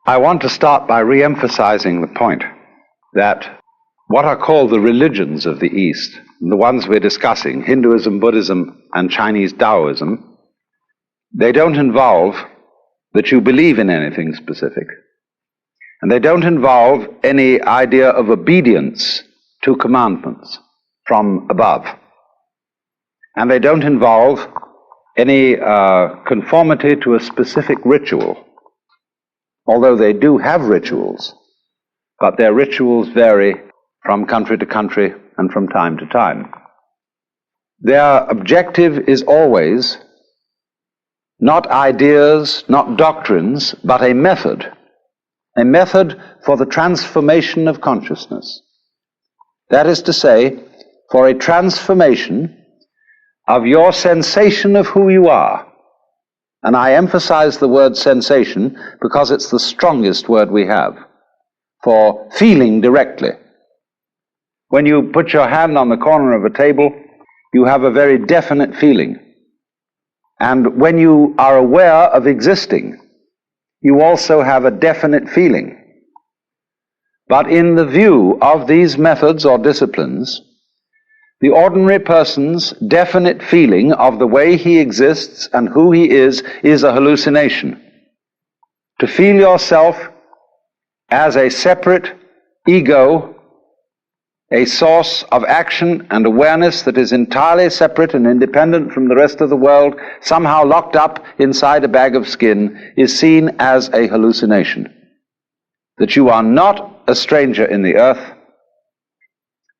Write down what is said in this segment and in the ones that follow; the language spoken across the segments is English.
I want to start by re-emphasizing the point that what are called the religions of the East, the ones we're discussing, Hinduism, Buddhism, and Chinese Taoism, they don't involve that you believe in anything specific. And they don't involve any idea of obedience to commandments from above. And they don't involve any conformity to a specific ritual, although they do have rituals, but their rituals vary from country to country and from time to time. Their objective is always not ideas, not doctrines, but a method for the transformation of consciousness. That is to say, for a transformation of your sensation of who you are. And I emphasize the word sensation because it's the strongest word we have for feeling directly. When you put your hand on the corner of a table, you have a very definite feeling. And when you are aware of existing, you also have a definite feeling. But in the view of these methods or disciplines, the ordinary person's definite feeling of the way he exists and who he is a hallucination. To feel yourself as a separate ego, a source of action and awareness that is entirely separate and independent from the rest of the world, somehow locked up inside a bag of skin, is seen as a hallucination. That you are not a stranger in the earth,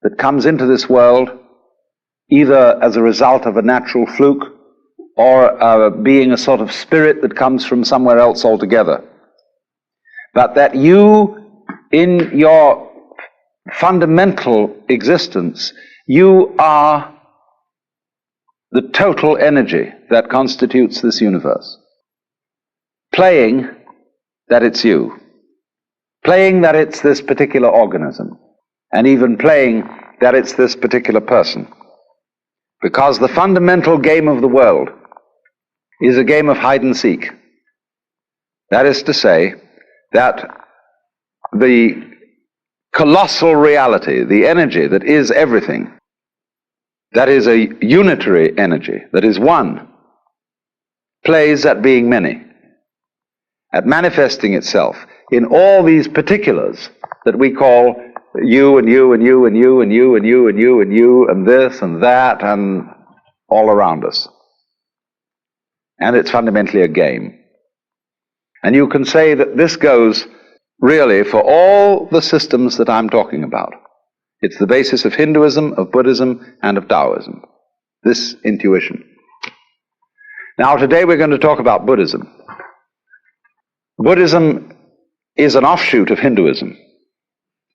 that comes into this world either as a result of a natural fluke or being a sort of spirit that comes from somewhere else altogether. But that you, in your fundamental existence, you are the total energy that constitutes this universe. Playing that it's you. Playing that it's this particular organism. And even playing that it's this particular person. Because the fundamental game of the world is a game of hide and seek. That is to say, that the colossal reality, the energy that is everything, that is a unitary energy, that is one, plays at being many, at manifesting itself in all these particulars that we call you and you and you and you and you and you and you and you and this and that and all around us. And it's fundamentally a game. And you can say that this goes really for all the systems that I'm talking about. It's the basis of Hinduism, of Buddhism, and of Taoism. This intuition. Now today we're going to talk about Buddhism. Buddhism is an offshoot of Hinduism.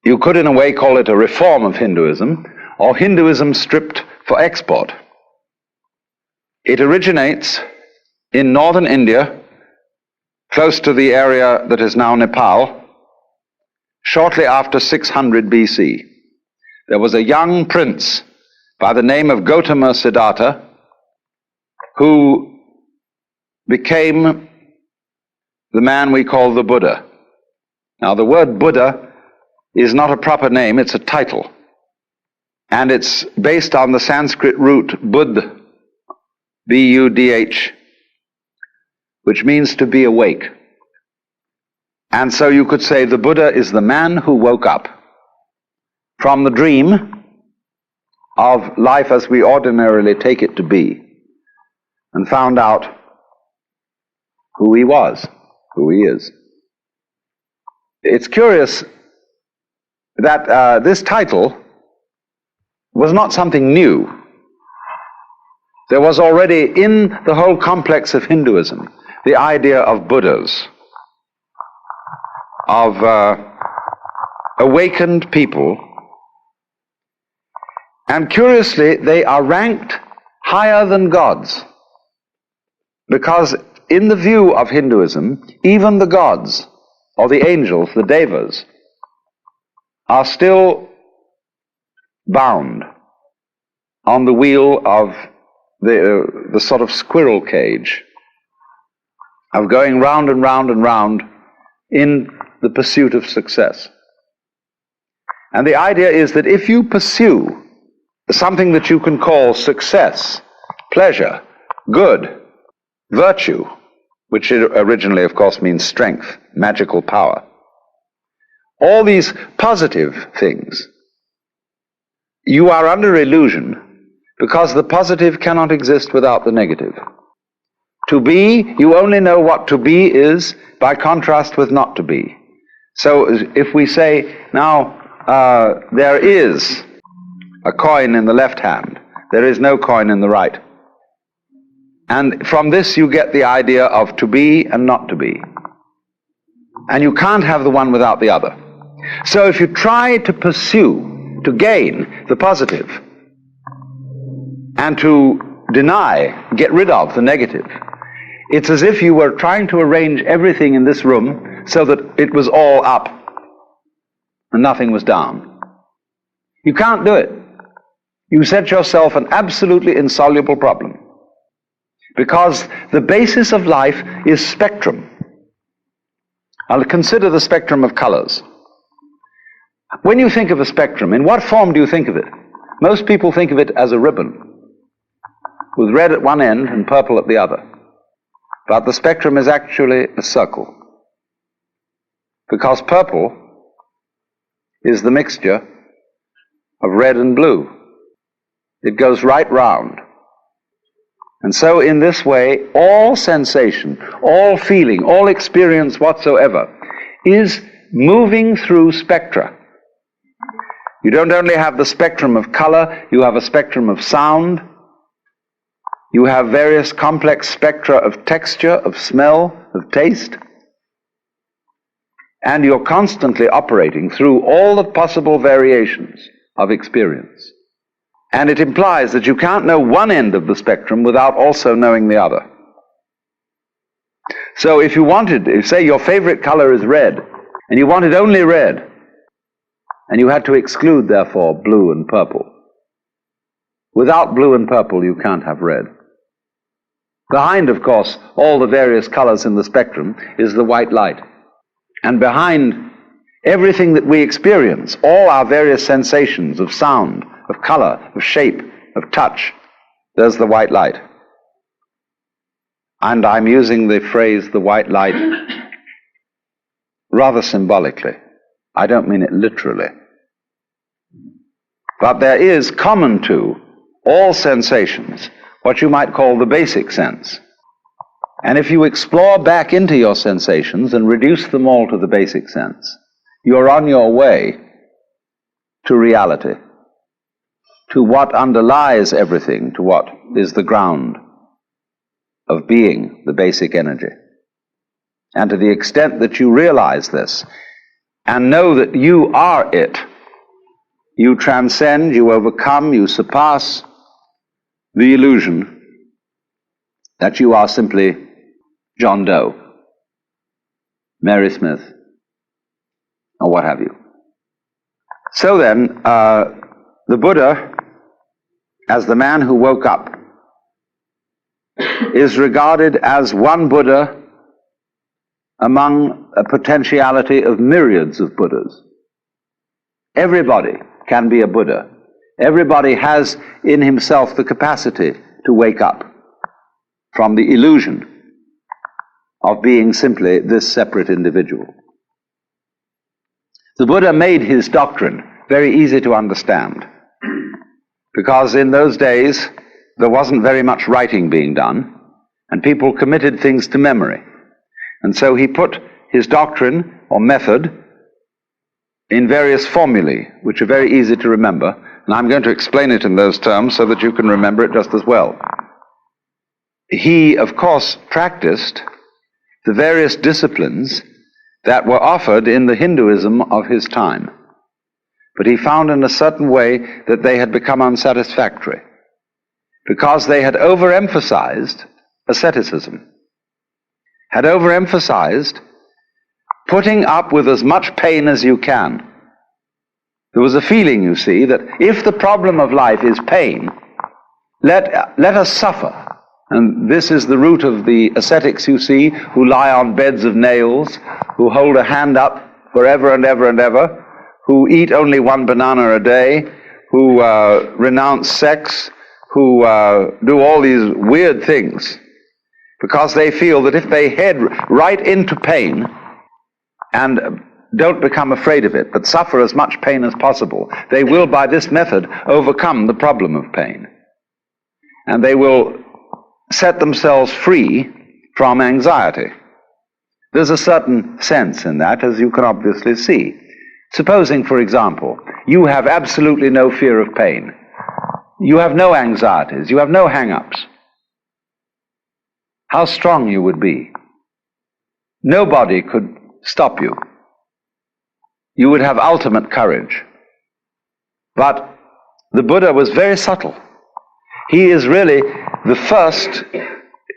You could in a way call it a reform of Hinduism, or Hinduism stripped for export. It originates in northern India, close to the area that is now Nepal, shortly after 600 BC. There was a young prince by the name of Gautama Siddhartha who became the man we call the Buddha. Now the word Buddha is not a proper name, it's a title. And it's based on the Sanskrit root Buddh, B-U-D-H, which means to be awake. And so you could say the Buddha is the man who woke up from the dream of life as we ordinarily take it to be and found out who he was, who he is. It's curious that this title was not something new. There was already in the whole complex of Hinduism the idea of Buddhas, of awakened people, and curiously they are ranked higher than gods, because in the view of Hinduism, even the gods, or the angels, the devas, are still bound on the wheel of the sort of squirrel cage of going round and round and round in the pursuit of success. And the idea is that if you pursue something that you can call success, pleasure, good, virtue, which originally, of course, means strength, magical power, all these positive things, you are under illusion because the positive cannot exist without the negative. To be, you only know what to be is by contrast with not to be. So if we say, now, there is a coin in the left hand, there is no coin in the right. And from this you get the idea of to be and not to be. And you can't have the one without the other. So if you try to pursue, to gain the positive, and to deny, get rid of the negative, it's as if you were trying to arrange everything in this room so that it was all up and nothing was down. You can't do it. You set yourself an absolutely insoluble problem. Because the basis of life is spectrum. I'll consider the spectrum of colors. When you think of a spectrum, in what form do you think of it? Most people think of it as a ribbon, with red at one end and purple at the other. But the spectrum is actually a circle. Because purple is the mixture of red and blue. It goes right round. And so in this way, all sensation, all feeling, all experience whatsoever is moving through spectra. You don't only have the spectrum of color, you have a spectrum of sound, you have various complex spectra of texture, of smell, of taste, and you're constantly operating through all the possible variations of experience. And it implies that you can't know one end of the spectrum without also knowing the other. So if you wanted, if say your favorite color is red, and you wanted only red, and you had to exclude, therefore, blue and purple. Without blue and purple, you can't have red. Behind, of course, all the various colors in the spectrum is the white light. And behind everything that we experience, all our various sensations of sound, of color, of shape, of touch, there's the white light. And I'm using the phrase the white light rather symbolically. I don't mean it literally. But there is common to all sensations what you might call the basic sense. And if you explore back into your sensations and reduce them all to the basic sense, you're on your way to reality, to what underlies everything, to what is the ground of being, the basic energy. And to the extent that you realize this and know that you are it, you transcend, you overcome, you surpass the illusion that you are simply John Doe, Mary Smith, or what have you. So then, the Buddha, as the man who woke up, is regarded as one Buddha among a potentiality of myriads of Buddhas. Everybody can be a Buddha. Everybody has in himself the capacity to wake up from the illusion of being simply this separate individual. The Buddha made his doctrine very easy to understand, because in those days there wasn't very much writing being done, and people committed things to memory. And so he put his doctrine or method in various formulae, which are very easy to remember, and I'm going to explain it in those terms so that you can remember it just as well. He, of course, practiced the various disciplines that were offered in the Hinduism of his time. But he found in a certain way that they had become unsatisfactory, because they had overemphasized asceticism, had overemphasized putting up with as much pain as you can. There was a feeling, you see, that if the problem of life is pain, let us suffer. And this is the root of the ascetics, you see, who lie on beds of nails, who hold a hand up forever and ever and ever, who eat only one banana a day, who renounce sex, who do all these weird things, because they feel that if they head right into pain and don't become afraid of it, but suffer as much pain as possible, they will, by this method, overcome the problem of pain. And they will set themselves free from anxiety. There's a certain sense in that, as you can obviously see. Supposing, for example, you have absolutely no fear of pain. You have no anxieties. You have no hang-ups. How strong you would be. Nobody could stop you. You would have ultimate courage. But the Buddha was very subtle. He is really the first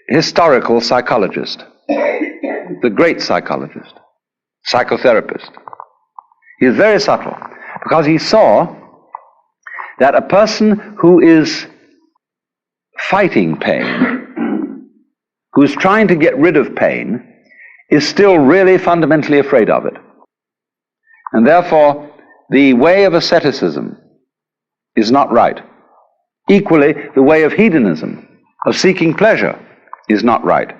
historical psychologist, the great psychologist, psychotherapist. He is very subtle because he saw that a person who is fighting pain, who is trying to get rid of pain, is still really fundamentally afraid of it. And therefore, the way of asceticism is not right. Equally, the way of hedonism, of seeking pleasure, is not right.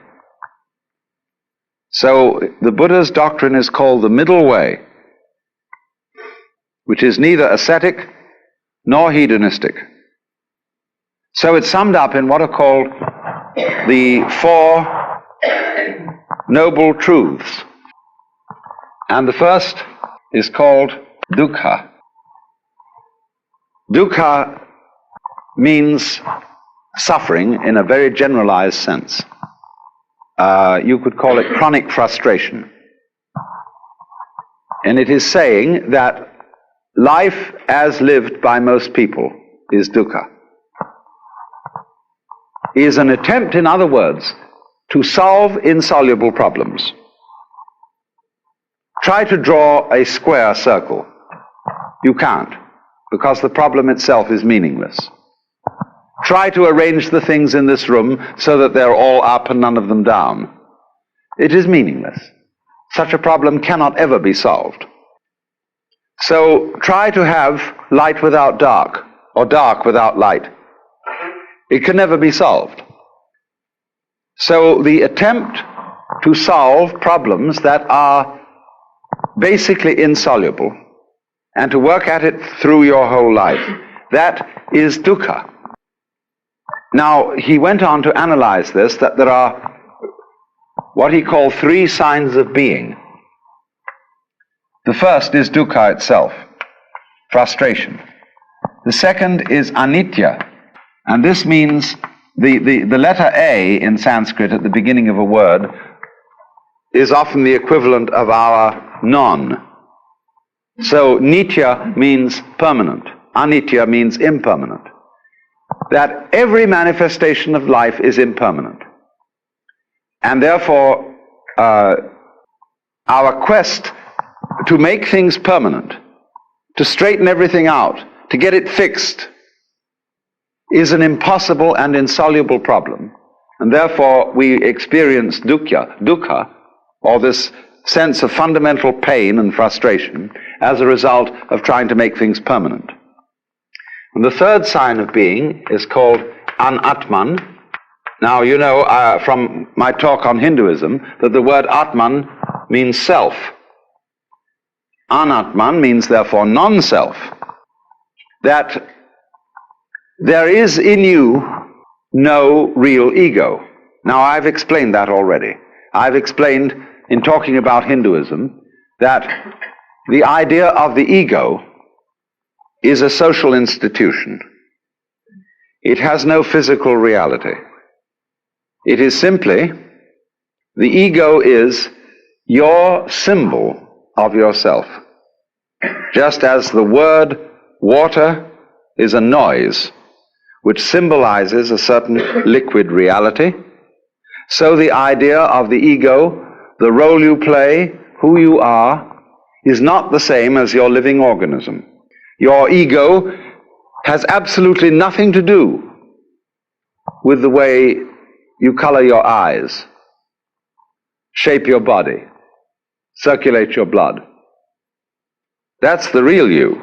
So the Buddha's doctrine is called the middle way, which is neither ascetic nor hedonistic. So it's summed up in what are called the Four Noble Truths. And the first is called dukkha. Dukkha means suffering in a very generalized sense. You could call it chronic frustration. And it is saying that life as lived by most people is dukkha. Is an attempt, in other words, to solve insoluble problems. Try to draw a square circle. You can't, because the problem itself is meaningless. Try to arrange the things in this room so that they're all up and none of them down. It is meaningless. Such a problem cannot ever be solved. So try to have light without dark, or dark without light. It can never be solved. So the attempt to solve problems that are basically insoluble, and to work at it through your whole life, that is dukkha. Now, he went on to analyze this, that there are what he called three signs of being. The first is dukkha itself, frustration. The second is anitya, and this means the letter A in Sanskrit at the beginning of a word is often the equivalent of our non. So nitya means permanent, anitya means impermanent. That every manifestation of life is impermanent. And therefore, our quest to make things permanent, to straighten everything out, to get it fixed, is an impossible and insoluble problem. And therefore, we experience dukkha, or this sense of fundamental pain and frustration, as a result of trying to make things permanent. And the third sign of being is called anatman. Now, you know from my talk on Hinduism that the word atman means self. Anatman means therefore non-self. That there is in you no real ego. Now, I've explained that already. I've explained in talking about Hinduism that the idea of the ego is a social institution. It has no physical reality. It is simply, the ego is your symbol of yourself. Just as the word water is a noise which symbolizes a certain liquid reality, so the idea of the ego, the role you play, who you are, is not the same as your living organism. Your ego has absolutely nothing to do with the way you color your eyes, shape your body, circulate your blood. That's the real you.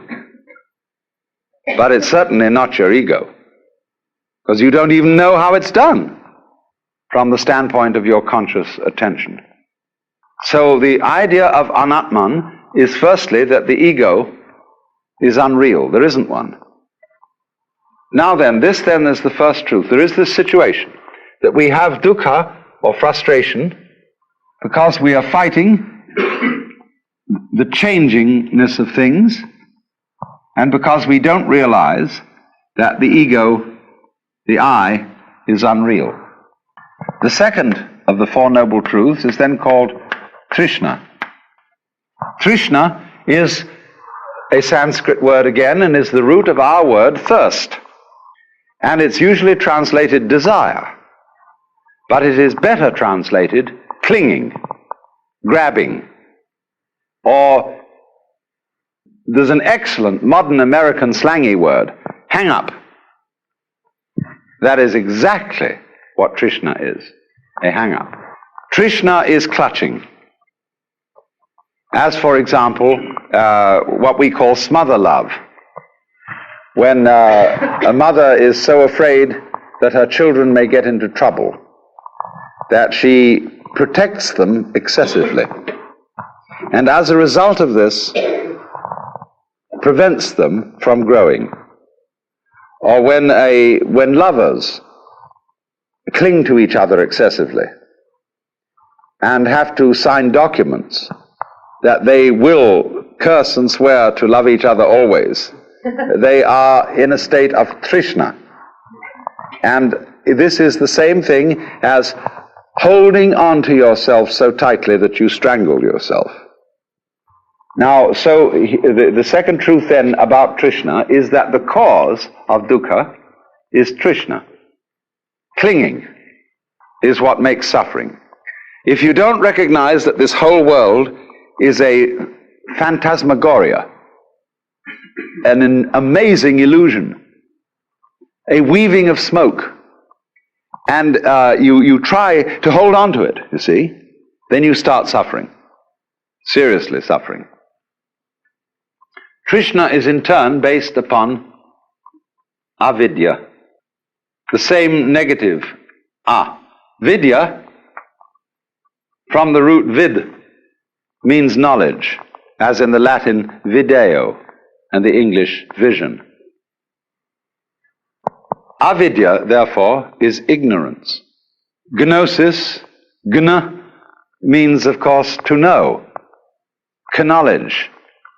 But it's certainly not your ego, because you don't even know how it's done from the standpoint of your conscious attention. So the idea of anatman is firstly that the ego is unreal. There isn't one. Now then, this then is the first truth. There is this situation that we have dukkha, or frustration, because we are fighting the changingness of things, and because we don't realize that the ego, the I, is unreal. The second of the Four Noble Truths is then called Trishna. Trishna is a Sanskrit word again, and is the root of our word thirst. And it's usually translated desire, but it is better translated clinging, grabbing, or there's an excellent modern American slangy word, hang up. That is exactly what Trishna is, a hang up. Trishna is clutching. As, for example, what we call smother love. When a mother is so afraid that her children may get into trouble, that she protects them excessively. And as a result of this, prevents them from growing. Or when lovers cling to each other excessively and have to sign documents that they will curse and swear to love each other always, they are in a state of trishna. And this is the same thing as holding on to yourself so tightly that you strangle yourself. Now, so the second truth then about Trishna is that the cause of dukkha is Trishna. Clinging is what makes suffering. If you don't recognize that this whole world is a phantasmagoria, an amazing illusion, a weaving of smoke, and you try to hold on to it, you see, then you start suffering, seriously suffering. Trishna is in turn based upon avidya, the same negative, vidya, from the root vid, means knowledge, as in the Latin video and the English vision. Avidya, therefore, is ignorance. Gnosis, gna, means, of course, to know. Knowledge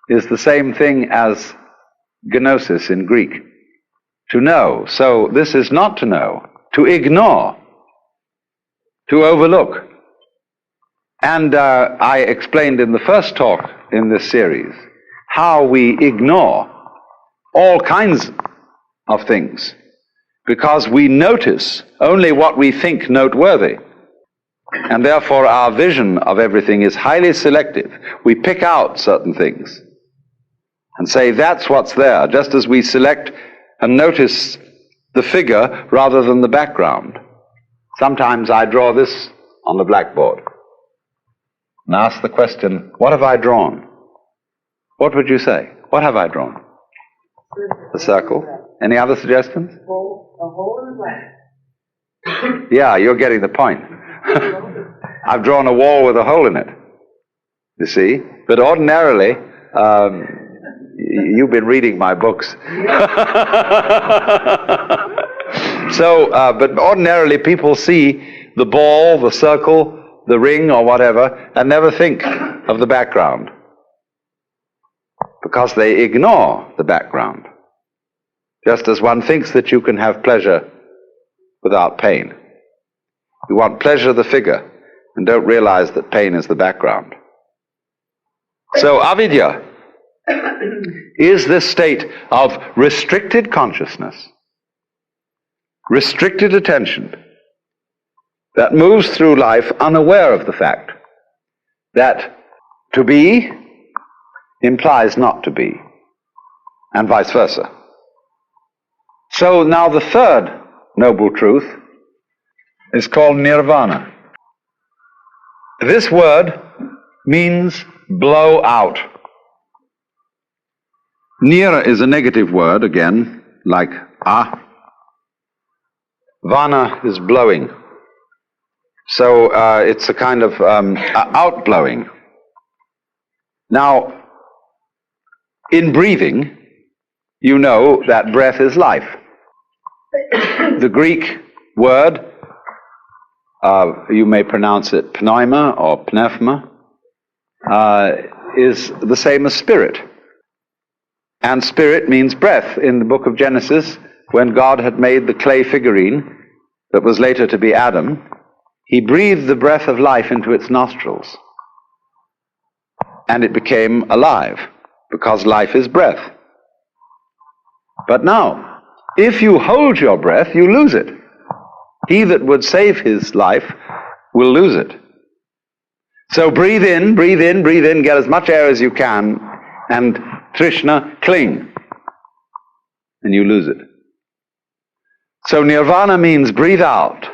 is the same thing as gnosis in Greek. To know. So this is not to know, to ignore, to overlook. And I explained in the first talk in this series how we ignore all kinds of things because we notice only what we think noteworthy. And therefore our vision of everything is highly selective. We pick out certain things and say that's what's there, just as we select and notice the figure rather than the background. Sometimes I draw this on the blackboard and ask the question, what have I drawn? What would you say? What have I drawn? A circle. Any other suggestions? A hole in the black. Yeah, you're getting the point. I've drawn a wall with a hole in it, you see. But ordinarily, you've been reading my books. But ordinarily people see the ball, the circle, the ring or whatever, and never think of the background because they ignore the background. Just as one thinks that you can have pleasure without pain. You want pleasure of the figure and don't realize that pain is the background. So avidya is this state of restricted consciousness, restricted attention, that moves through life unaware of the fact that to be implies not to be, and vice versa. So now the third noble truth is called nirvana. This word means blow out. Nira is a negative word, again, like ah. Vana is blowing. So it's a kind of outblowing. Now, in breathing, you know that breath is life. The Greek word, you may pronounce it pneuma or pneuma, is the same as spirit. And spirit means breath. In the book of Genesis, when God had made the clay figurine that was later to be Adam, he breathed the breath of life into its nostrils. And it became alive, because life is breath. But now, if you hold your breath, you lose it. He that would save his life will lose it. So breathe in, breathe in, breathe in, get as much air as you can, and Trishna, cling. And you lose it. So nirvana means breathe out.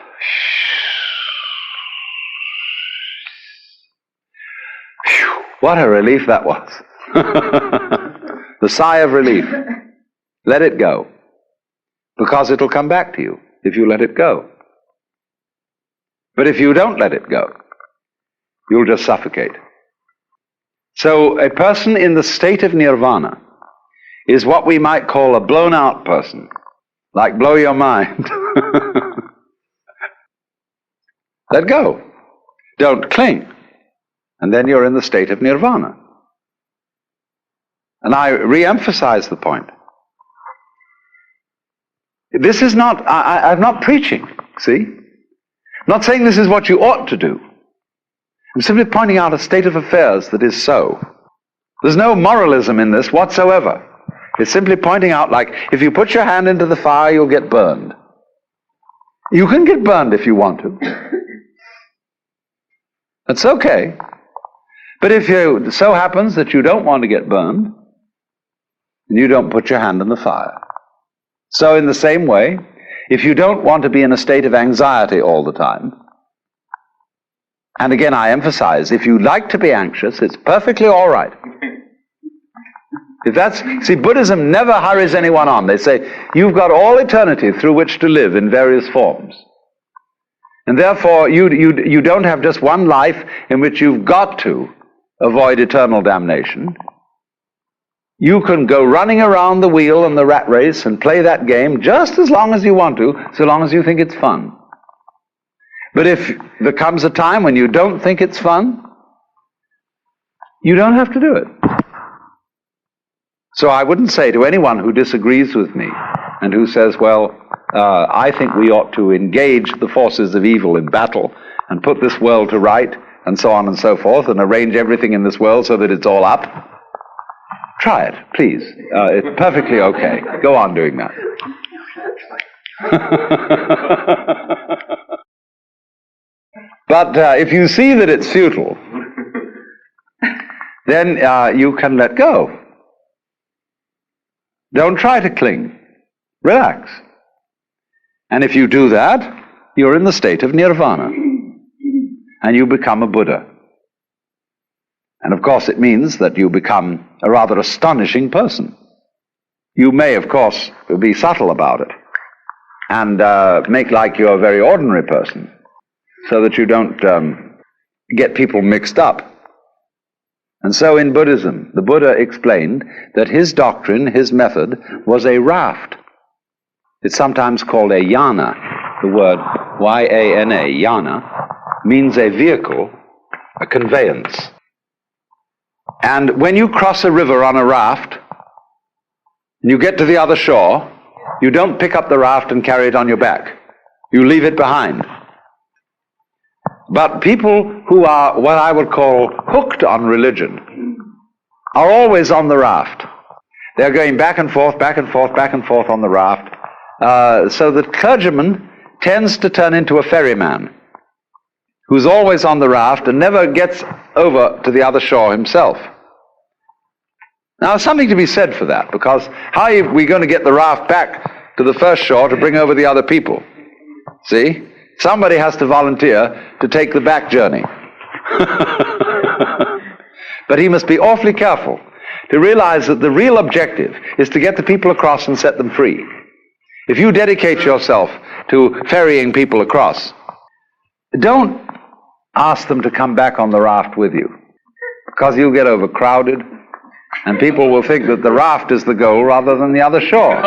What a relief that was. The sigh of relief. Let it go. Because it'll come back to you if you let it go. But if you don't let it go, you'll just suffocate. So a person in the state of nirvana is what we might call a blown out person. Like blow your mind. Let go. Don't cling. And then you're in the state of nirvana. And I re-emphasize the point. This is not, I'm not preaching, see? I'm not saying this is what you ought to do. I'm simply pointing out a state of affairs that is so. There's no moralism in this whatsoever. It's simply pointing out, like, if you put your hand into the fire, you'll get burned. You can get burned if you want to. That's okay. But if it so happens that you don't want to get burned, you don't put your hand in the fire. So in the same way, if you don't want to be in a state of anxiety all the time, and again I emphasize, if you like to be anxious, it's perfectly all right. If that's, see, Buddhism never hurries anyone on. They say, you've got all eternity through which to live in various forms. And therefore, you don't have just one life in which you've got to avoid eternal damnation. You can go running around the wheel and the rat race and play that game just as long as you want to, so long as you think it's fun. But if there comes a time when you don't think it's fun, you don't have to do it. So I wouldn't say to anyone who disagrees with me and who says, well, I think we ought to engage the forces of evil in battle and put this world to right and so on and so forth and arrange everything in this world so that it's all up. Try it, please. It's perfectly okay. Go on doing that. But if you see that it's futile, then you can let go. Don't try to cling. Relax. And if you do that, you're in the state of nirvana. And you become a Buddha. And of course it means that you become a rather astonishing person. You may, of course, be subtle about it and make like you're a very ordinary person so that you don't get people mixed up. And so in Buddhism, the Buddha explained that his doctrine, his method, was a raft. It's sometimes called a yana. The word Y-A-N-A, yana, means a vehicle, a conveyance. And when you cross a river on a raft, and you get to the other shore, you don't pick up the raft and carry it on your back. You leave it behind. But people who are what I would call hooked on religion are always on the raft. They're going back and forth, back and forth, back and forth on the raft. So the clergyman tends to turn into a ferryman who's always on the raft and never gets over to the other shore himself. Now, there's something to be said for that, because how are we going to get the raft back to the first shore to bring over the other people? See? Somebody has to volunteer to take the back journey. But he must be awfully careful, to realize that the real objective is to get the people across and set them free. If you dedicate yourself to ferrying people across, don't ask them to come back on the raft with you, because you'll get overcrowded, and people will think that the raft is the goal rather than the other shore.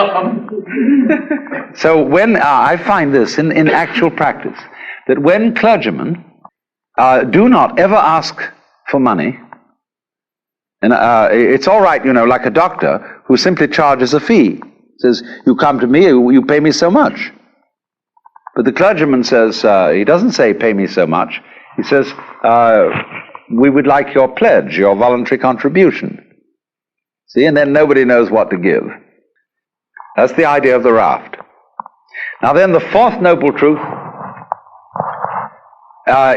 So when I find this in actual practice, that when clergymen do not ever ask for money, and it's all right, like a doctor who simply charges a fee, says, you come to me, you pay me so much. But the clergyman says, he doesn't say pay me so much, he says, we would like your pledge, your voluntary contribution. See, and then nobody knows what to give. That's the idea of the raft. Now then, the fourth noble truth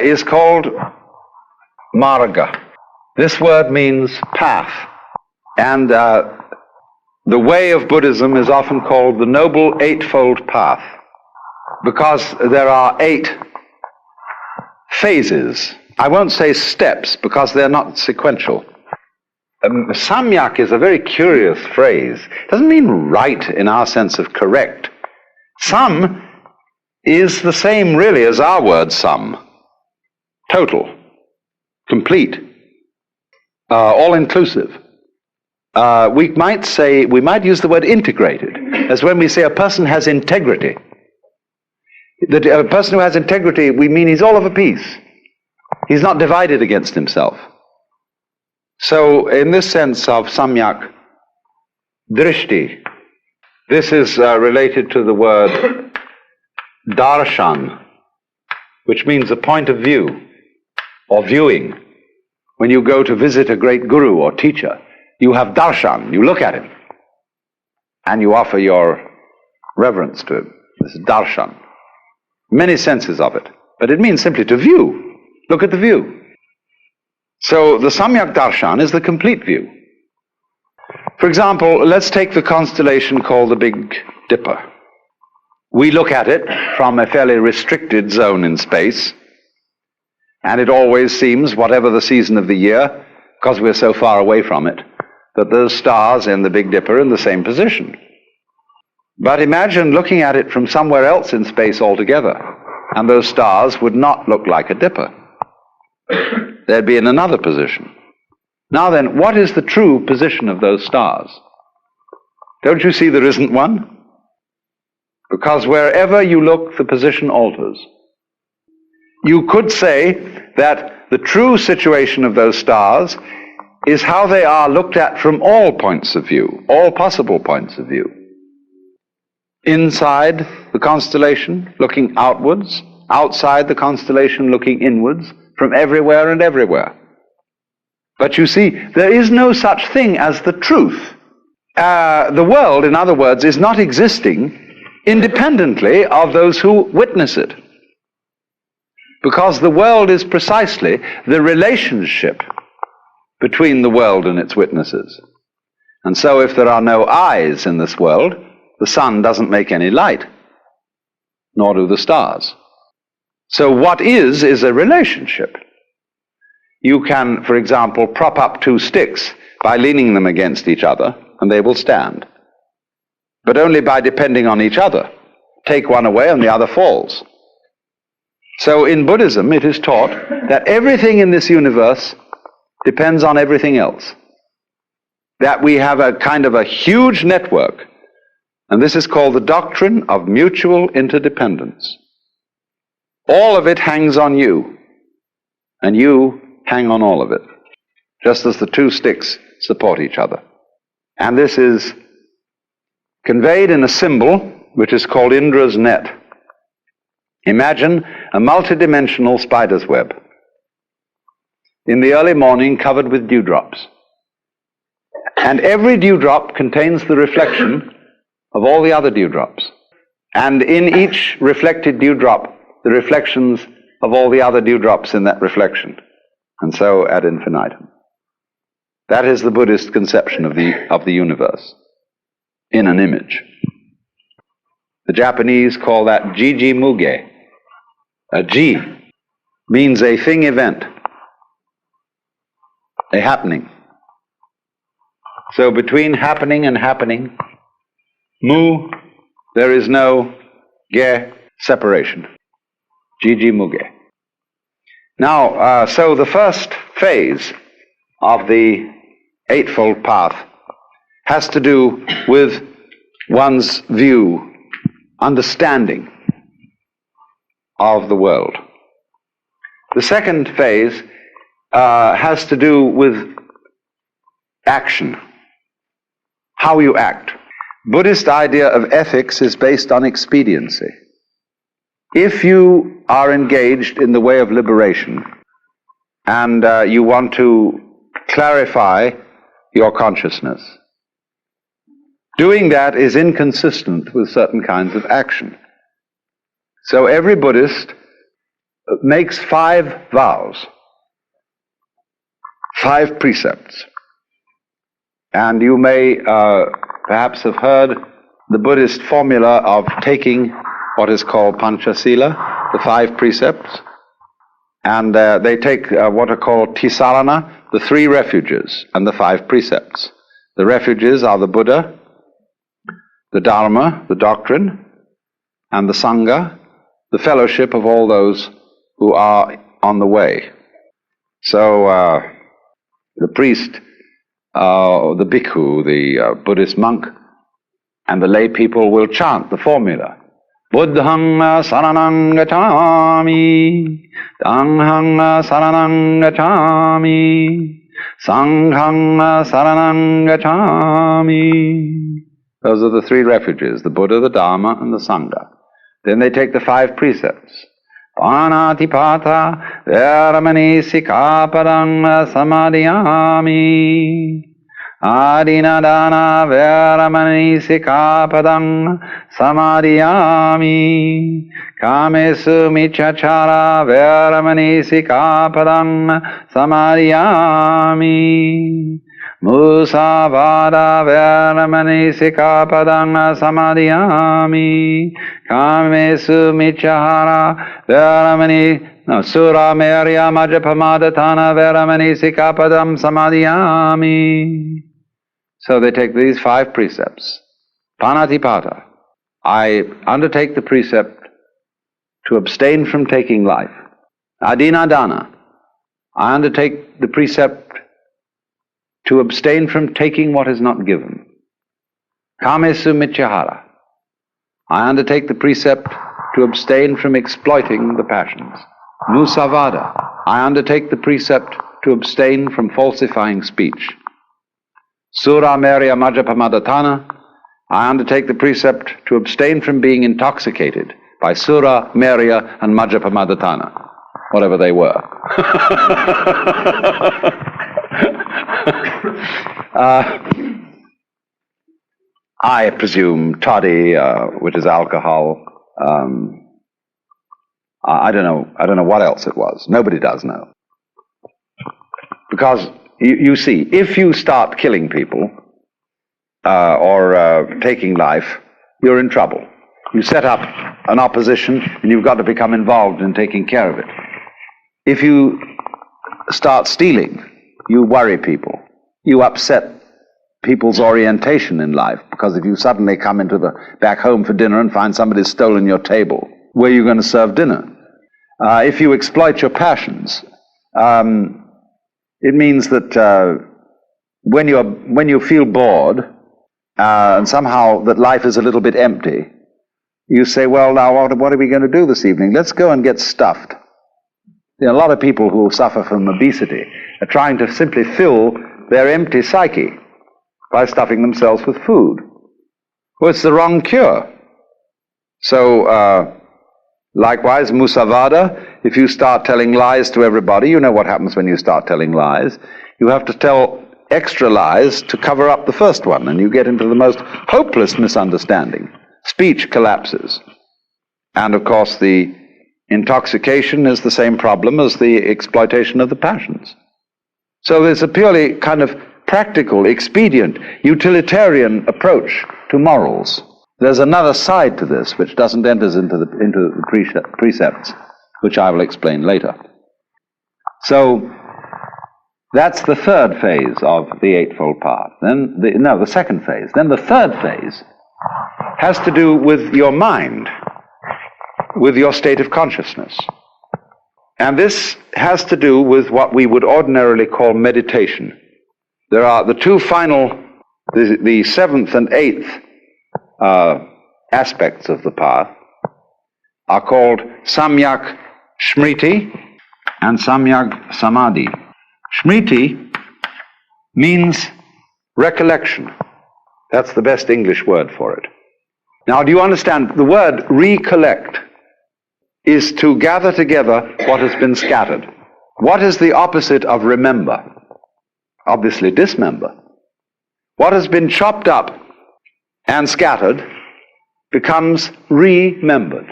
is called marga. This word means path. And the way of Buddhism is often called the Noble Eightfold Path, because there are 8 phases. I won't say steps, because they're not sequential. Samyak is a very curious phrase. It doesn't mean right in our sense of correct. Sam is the same really as our word sum. Total, complete, all-inclusive. We might use the word integrated, as when we say a person has integrity. That a person who has integrity, we mean he's all of a piece. He's not divided against himself. So, in this sense of samyak drishti, this is related to the word darshan, which means a point of view, or viewing. When you go to visit a great guru or teacher, you have darshan, you look at him, and you offer your reverence to him. This is darshan. Many senses of it, but it means simply to view. Look at the view. So the Samyak Darshan is the complete view. For example, let's take the constellation called the Big Dipper. We look at it from a fairly restricted zone in space, and it always seems, whatever the season of the year, because we're so far away from it, that those stars in the Big Dipper are in the same position. But imagine looking at it from somewhere else in space altogether, and those stars would not look like a dipper. They'd be in another position. Now then, what is the true position of those stars? Don't you see there isn't one? Because wherever you look, the position alters. You could say that the true situation of those stars is how they are looked at from all points of view, all possible points of view. Inside the constellation, looking outwards, outside the constellation, looking inwards, from everywhere and everywhere. But you see, there is no such thing as the truth. The world, in other words, is not existing independently of those who witness it. Because the world is precisely the relationship between the world and its witnesses. And so if there are no eyes in this world, the sun doesn't make any light, nor do the stars. So what is a relationship. You can, for example, prop up 2 sticks by leaning them against each other, and they will stand. But only by depending on each other. Take one away and the other falls. So in Buddhism it is taught that everything in this universe depends on everything else. That we have a kind of a huge network, and this is called the doctrine of mutual interdependence. All of it hangs on you, and you hang on all of it, just as the 2 sticks support each other. And this is conveyed in a symbol which is called Indra's net. Imagine a multidimensional spider's web. In the early morning, covered with dewdrops. And every dewdrop contains the reflection of all the other dewdrops. And in each reflected dewdrop, the reflections of all the other dewdrops in that reflection, and so ad infinitum. That is the Buddhist conception of the universe, in an image. The Japanese call that jiji muge. A ji means a thing event, a happening. So between happening and happening, mu, there is no ge separation. Jiji muge. Now, so the first phase of the Eightfold Path has to do with one's view, understanding of the world. The second phase has to do with action, how you act. Buddhist idea of ethics is based on expediency. If you are engaged in the way of liberation and you want to clarify your consciousness, doing that is inconsistent with certain kinds of action. So every Buddhist makes 5 vows, 5 precepts. And you may perhaps have heard the Buddhist formula of taking what is called Panchasila, the 5 precepts, and they take what are called Tisarana, the 3 refuges, and the 5 precepts. The refuges are the Buddha, the Dharma, the doctrine, and the Sangha, the fellowship of all those who are on the way. So the priest, the bhikkhu, the Buddhist monk, and the lay people will chant the formula. Buddhang saranang gacchami, Dhanghang saranang gacchami, Sanghang saranang gacchami. Those are the 3 refuges, the Buddha, the Dharma, and the Sangha. Then they take the 5 precepts. Panatipata veramani sikapadang samadhiyami. Adinadana veramani sikapadang samadhiyami. Kamesu michachara veramani sikapadang samadhiyami. Musavada veramani sikapadang samadhiyami. Kamesu michahara veramani sura merya majapamadatana veramani sikapadam samadhiyami. So they take these 5 precepts. Panatipata. I undertake the precept to abstain from taking life. Adinadana. I undertake the precept to abstain from taking what is not given. Kamesu michahara. I undertake the precept to abstain from exploiting the passions. Musavada. I undertake the precept to abstain from falsifying speech. Sura merya majapamadatana. I undertake the precept to abstain from being intoxicated by sura, merya, and majapamadatana, whatever they were. I presume toddy, which is alcohol. I don't know what else it was. Nobody does know. Because you see, if you start killing people or taking life, you're in trouble. You set up an opposition and you've got to become involved in taking care of it. If you start stealing, you worry people. You upset people's orientation in life, because if you suddenly come into the back home for dinner and find somebody's stolen your table, where are you going to serve dinner? If you exploit your passions, it means that when you feel bored and somehow that life is a little bit empty, you say, well, now what are we going to do this evening? Let's go and get stuffed. A lot of people who suffer from obesity are trying to simply fill their empty psyche by stuffing themselves with food. Well, it's the wrong cure. So, likewise, musavada, if you start telling lies to everybody, you know what happens when you start telling lies. You have to tell extra lies to cover up the first one, and you get into the most hopeless misunderstanding. Speech collapses. And, of course, the intoxication is the same problem as the exploitation of the passions. So there's a purely kind of practical, expedient, utilitarian approach to morals. There's another side to this which doesn't enter into the precepts, which I will explain later. So That's the third phase of the Eightfold Path. The second phase. Then the third phase has to do with your mind, with your state of consciousness. And this has to do with what we would ordinarily call meditation. There are the two final, the seventh and eighth aspects of the path are called Samyak Smriti and Samyak Samadhi. Smriti means recollection. That's the best English word for it. Now, do you understand? The word recollect is to gather together what has been scattered. What is the opposite of remember? Obviously, dismember. What has been chopped up and scattered becomes remembered.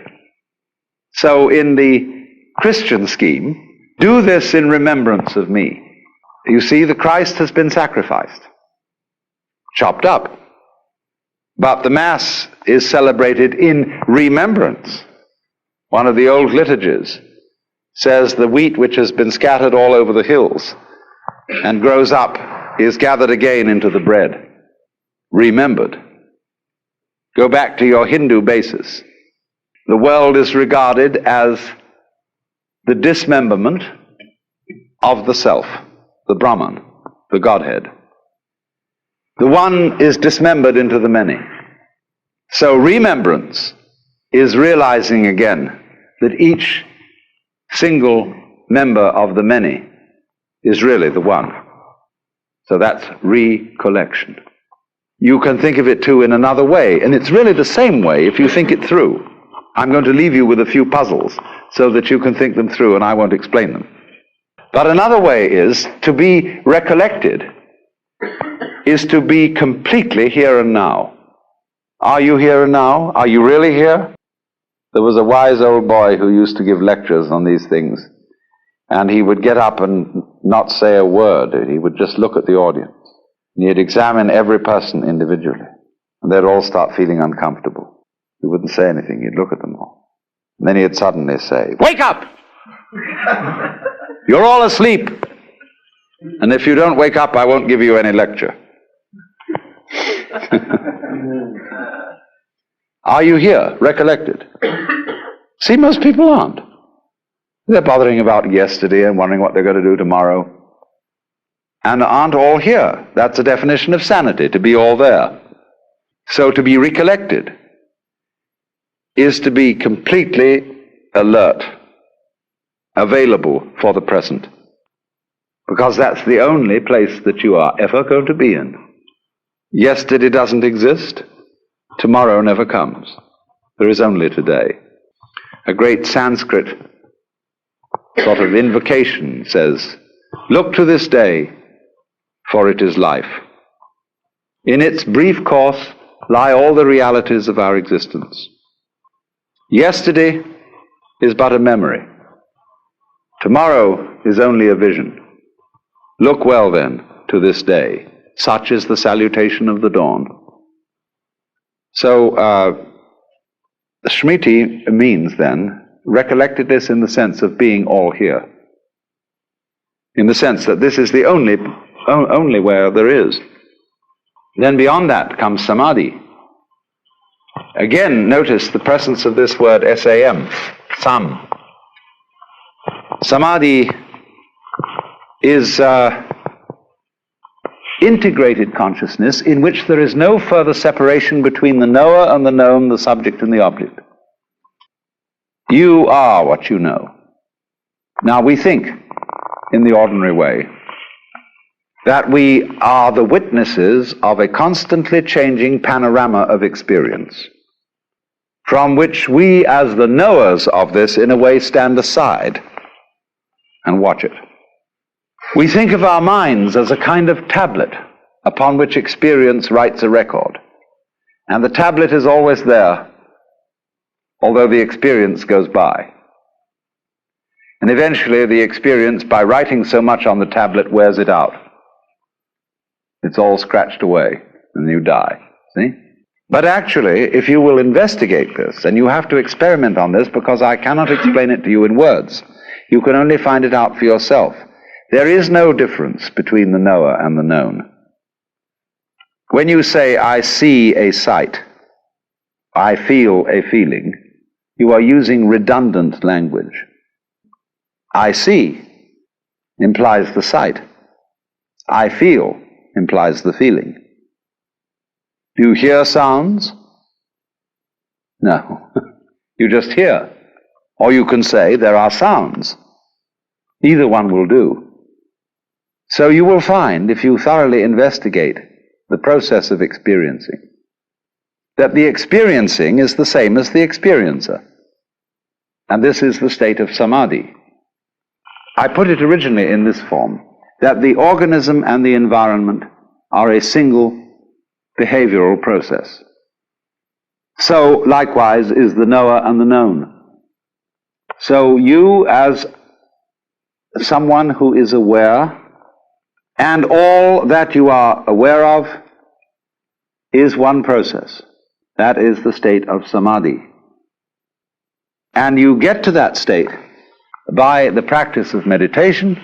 So in the Christian scheme, do this in remembrance of me. You see, the Christ has been sacrificed, chopped up. But the Mass is celebrated in remembrance. One of the old liturgies says the wheat which has been scattered all over the hills and grows up is gathered again into the bread. Remembered. Go back to your Hindu basis. The world is regarded as the dismemberment of the self, the Brahman, the Godhead. The one is dismembered into the many. So remembrance is realizing again that each single member of the many is really the one. So that's recollection. You can think of it too in another way, and it's really the same way if you think it through. I'm going to leave you with a few puzzles so that you can think them through, and I won't explain them. But another way is to be recollected, is to be completely here and now. Are you here and now? Are you really here? There was a wise old boy who used to give lectures on these things, and he would get up and not say a word. He would just look at the audience. He'd examine every person individually, and they'd all start feeling uncomfortable. He wouldn't say anything. He'd look at them all. And then he'd suddenly say, "Wake up! You're all asleep. And if you don't wake up, I won't give you any lecture." Are you here, recollected? See, most people aren't. They're bothering about yesterday and wondering what they're going to do tomorrow, and aren't all here. That's a definition of sanity, to be all there. So to be recollected is to be completely alert, available for the present, because that's the only place that you are ever going to be in. Yesterday doesn't exist. Tomorrow never comes. There is only today. A great Sanskrit sort of invocation says, "Look to this day, for it is life. In its brief course lie all the realities of our existence. Yesterday is but a memory. Tomorrow is only a vision. Look well then to this day. Such is the salutation of the dawn." So, Smriti means then recollectedness in the sense of being all here, in the sense that this is the only where there is. Then beyond that comes Samadhi. Again, notice the presence of this word SAM, Sam. Samadhi is integrated consciousness in which there is no further separation between the knower and the known, the subject and the object. You are what you know. Now we think, in the ordinary way, that we are the witnesses of a constantly changing panorama of experience, from which we, as the knowers of this, in a way stand aside and watch it. We think of our minds as a kind of tablet upon which experience writes a record, and the tablet is always there, although the experience goes by. And eventually the experience, by writing so much on the tablet, wears it out. It's all scratched away, and you die. See? But actually, if you will investigate this, and you have to experiment on this because I cannot explain it to you in words, you can only find it out for yourself. There is no difference between the knower and the known. When you say, I see a sight, I feel a feeling, you are using redundant language. I see implies the sight. I feel implies the feeling. Do you hear sounds? No. You just hear. Or you can say there are sounds. Either one will do. So you will find, if you thoroughly investigate the process of experiencing, that the experiencing is the same as the experiencer. And this is the state of samadhi. I put it originally in this form, that the organism and the environment are a single behavioral process. So, likewise, is the knower and the known. So you, as someone who is aware, and all that you are aware of is one process. That is the state of samadhi. And you get to that state by the practice of meditation.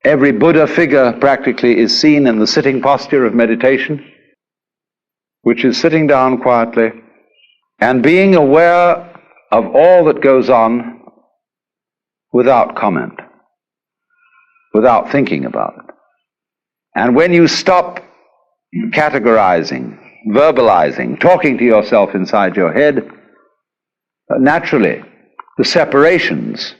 Every Buddha figure practically is seen in the sitting posture of meditation, which is sitting down quietly and being aware of all that goes on without comment, without thinking about it. And when you stop categorizing, verbalizing, talking to yourself inside your head, naturally the separations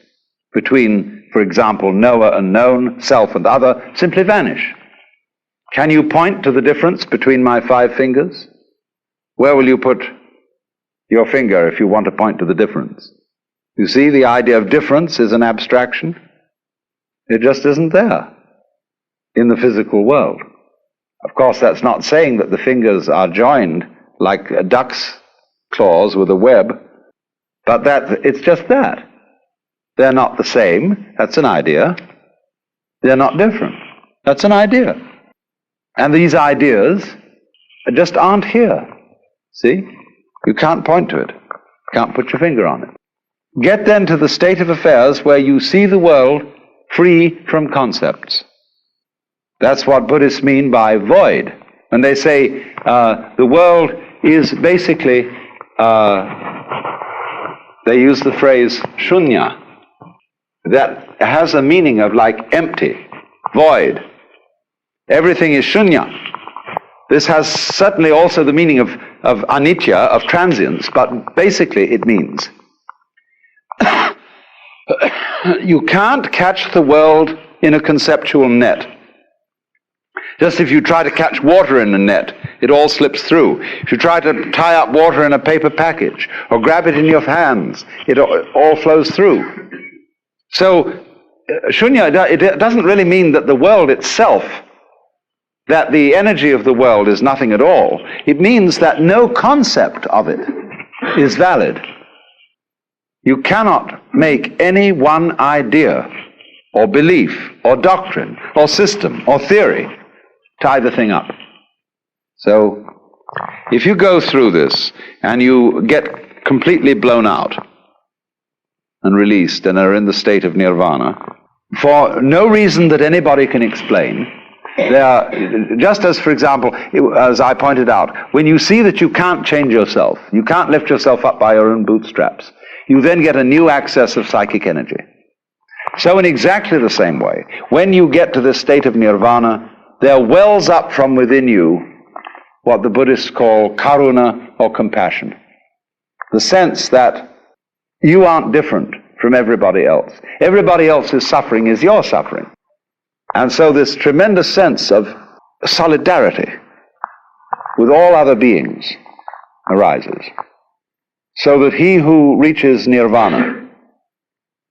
between, for example, knower and known, self and other, simply vanish. Can you point to the difference between my 5 fingers? Where will you put your finger if you want to point to the difference? You see, the idea of difference is an abstraction. It just isn't there in the physical world. Of course, that's not saying that the fingers are joined like a duck's claws with a web, but that it's just that. They're not the same. That's an idea. They're not different. That's an idea. And these ideas just aren't here. See? You can't point to it. Can't put your finger on it. Get then to the state of affairs where you see the world free from concepts. That's what Buddhists mean by void. When they say the world is basically, they use the phrase shunya. That has a meaning of like empty, void. Everything is shunya. This has certainly also the meaning of anicca, of transience, but basically it means you can't catch the world in a conceptual net. Just if you try to catch water in a net, it all slips through. If you try to tie up water in a paper package or grab it in your hands, it all flows through. So, shunya, it doesn't really mean that the world itself, that the energy of the world is nothing at all. It means that no concept of it is valid. You cannot make any one idea or belief or doctrine or system or theory tie the thing up. So, if you go through this and you get completely blown out and released and are in the state of nirvana, for no reason that anybody can explain, just as, for example, as I pointed out, when you see that you can't change yourself, you can't lift yourself up by your own bootstraps, you then get a new access of psychic energy. So in exactly the same way, when you get to this state of nirvana, there wells up from within you what the Buddhists call karuna or compassion. The sense that you aren't different from everybody else. Everybody else's suffering is your suffering. And so this tremendous sense of solidarity with all other beings arises. So that he who reaches nirvana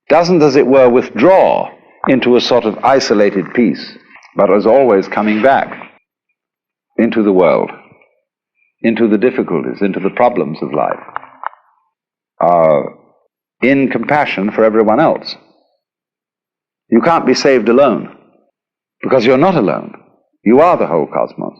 doesn't, as it were, withdraw into a sort of isolated peace, but is always coming back into the world, into the difficulties, into the problems of life, in compassion for everyone else. You can't be saved alone, because you're not alone. You are the whole cosmos.